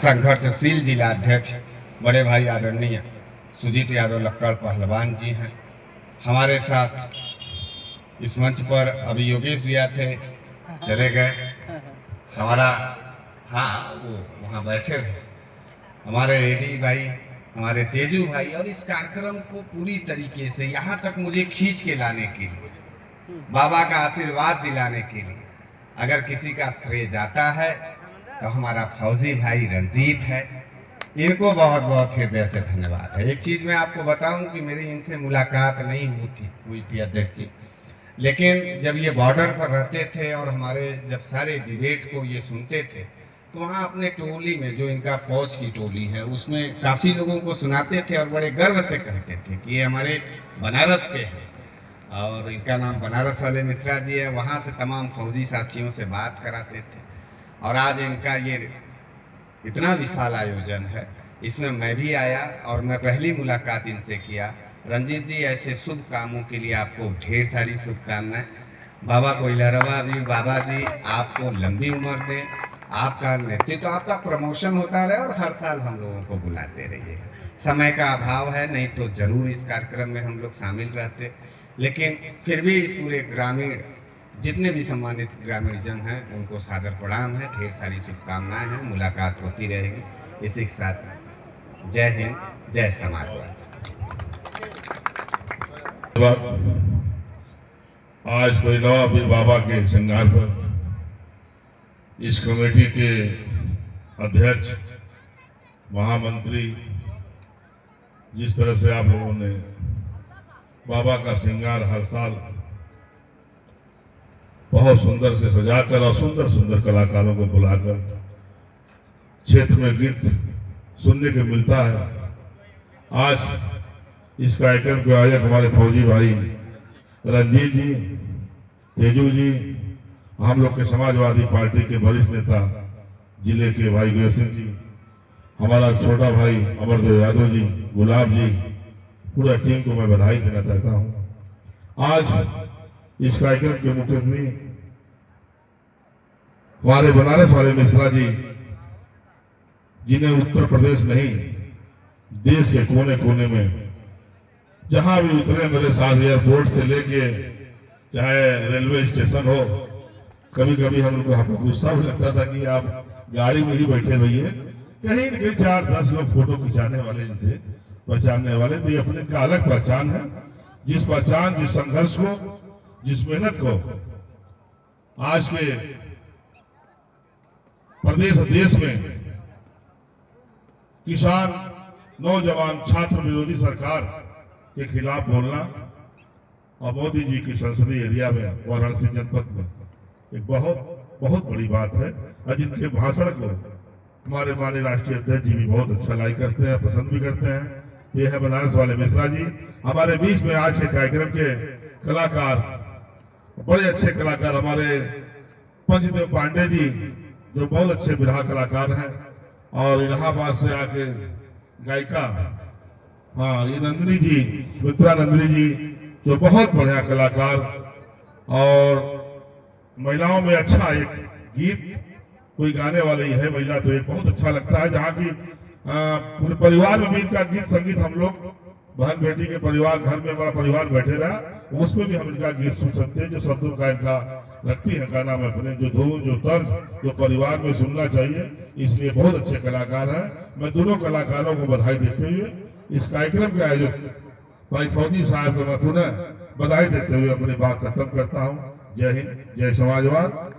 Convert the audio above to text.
संघर्षशील जिला अध्यक्ष बड़े भाई आदरणीय सुजीत यादव लक्कड़ पहलवान जी हैं हमारे साथ। इस मंच पर अभी योगेश भैया थे, चले गए। हमारा वो वहाँ बैठे थे हमारे एडी भाई, हमारे तेजू भाई, और इस कार्यक्रम को पूरी तरीके से यहाँ तक मुझे खींच के लाने के लिए, बाबा का आशीर्वाद दिलाने के लिए अगर किसी का श्रेय जाता है तो हमारा फौजी भाई रंजीत है। इनको बहुत बहुत हृदय से धन्यवाद है। एक चीज़ मैं आपको बताऊं कि मेरी इनसे मुलाकात नहीं हुई थी अध्यक्ष जी, लेकिन जब ये बॉर्डर पर रहते थे और हमारे जब सारे डिबेट को ये सुनते थे तो वहाँ अपने टोली में, जो इनका फौज की टोली है, उसमें काफ़ी लोगों को सुनाते थे और बड़े गर्व से कहते थे कि ये हमारे बनारस के हैं और इनका नाम बनारस वाले मिश्रा जी है। वहाँ से तमाम फौजी साथियों से बात कराते थे और आज इनका ये इतना विशाल आयोजन है, इसमें मैं भी आया और मैं पहली मुलाकात इनसे किया। रंजीत जी, ऐसे शुभ कामों के लिए आपको ढेर सारी शुभकामनाएं। बाबा कोइलरवा भी, बाबा जी आपको लंबी उम्र दें, आपका नेतृत्व, आपका प्रमोशन होता रहे और हर साल हम लोगों को बुलाते रहिए। समय का अभाव है, नहीं तो जरूर इस कार्यक्रम में हम लोग शामिल रहते, लेकिन फिर भी इस पूरे ग्रामीण, जितने भी सम्मानित ग्रामीण जन हैं उनको सादर प्रणाम है, ढेर सारी शुभकामनाएं हैं। मुलाकात होती रहेगी। इसी के साथ जय हिंद, जय समाजवाद। आज कोइलवा पीर बाबा के श्रृंगार पर इस कमेटी के अध्यक्ष, महामंत्री, जिस तरह से आप लोगों ने बाबा का श्रृंगार हर साल बहुत सुंदर से सजाकर और सुंदर सुंदर कलाकारों को बुलाकर क्षेत्र में गीत सुनने को मिलता है। आज इस कार्यक्रम के आयोजक हमारे फौजी भाई रंजीत जी, तेजू जी, हम लोग के समाजवादी पार्टी के वरिष्ठ नेता जिले के भाई गुरु सिंह जी, हमारा छोटा भाई अमरदेव यादव जी, गुलाब जी, पूरा टीम को मैं बधाई देना चाहता हूँ। आज इस कार्यक्रम के मुख्य अतिथि हमारे बनारस वाले मिश्रा जी, जिन्हें उत्तर प्रदेश नहीं देश के कोने कोने में जहां भी उतरे मेरे साथ, एयरपोर्ट से लेके चाहे रेलवे स्टेशन हो, कभी कभी हम उनको गुस्सा भी लगता था कि आप गाड़ी में ही बैठे रहिए, कहीं न कहीं 4-10 लोग फोटो खिंचाने वाले, इनसे पहचानने वाले। तो ये अपने का अलग पहचान है, जिस पहचान, जिस संघर्ष को, जिस मेहनत को आज के प्रदेश देश में किसान, नौजवान, छात्र विरोधी सरकार के खिलाफ बोलना और मोदी जी की संसदीय एरिया में, वाराणसी जनपद में, एक बहुत बहुत बड़ी बात है। और जिनके भाषण को हमारे माननीय राष्ट्रीय अध्यक्ष जी भी बहुत अच्छा लाइक करते हैं, पसंद भी करते हैं। ये है बनारस वाले मिश्रा जी। हमारे बीच में आज के कार्यक्रम के कलाकार, बड़े अच्छे कलाकार, हमारे पंचदेव पांडे जी, जो बहुत अच्छे बिरहा कलाकार हैं, और इलाहाबाद से आके गायिका, ये नंदिनी जी, सुमित्रा नंदिनी जी, जो बहुत बढ़िया कलाकार, और महिलाओं में अच्छा एक गीत कोई गाने वाली है महिला तो एक बहुत अच्छा लगता है, जहाँ की पूरे परिवार में भी इनका गीत संगीत, हम लोग बहन बेटी के परिवार, घर में हमारा परिवार बैठे रहा, उसमें भी हम इनका गीत सुन सकते हैं, जो शब्दों का इनका रखती है गाना में अपने, जो धुन, जो तर्ज, जो परिवार में सुनना चाहिए। इसलिए बहुत अच्छे कलाकार हैं। मैं दोनों कलाकारों को बधाई देते हुए इस कार्यक्रम के आयोजक भाई फौजी साहब को मैं पुनः बधाई देते हुए अपनी बात खत्म करता हूँ। जय हिंद, जय समाजवाद।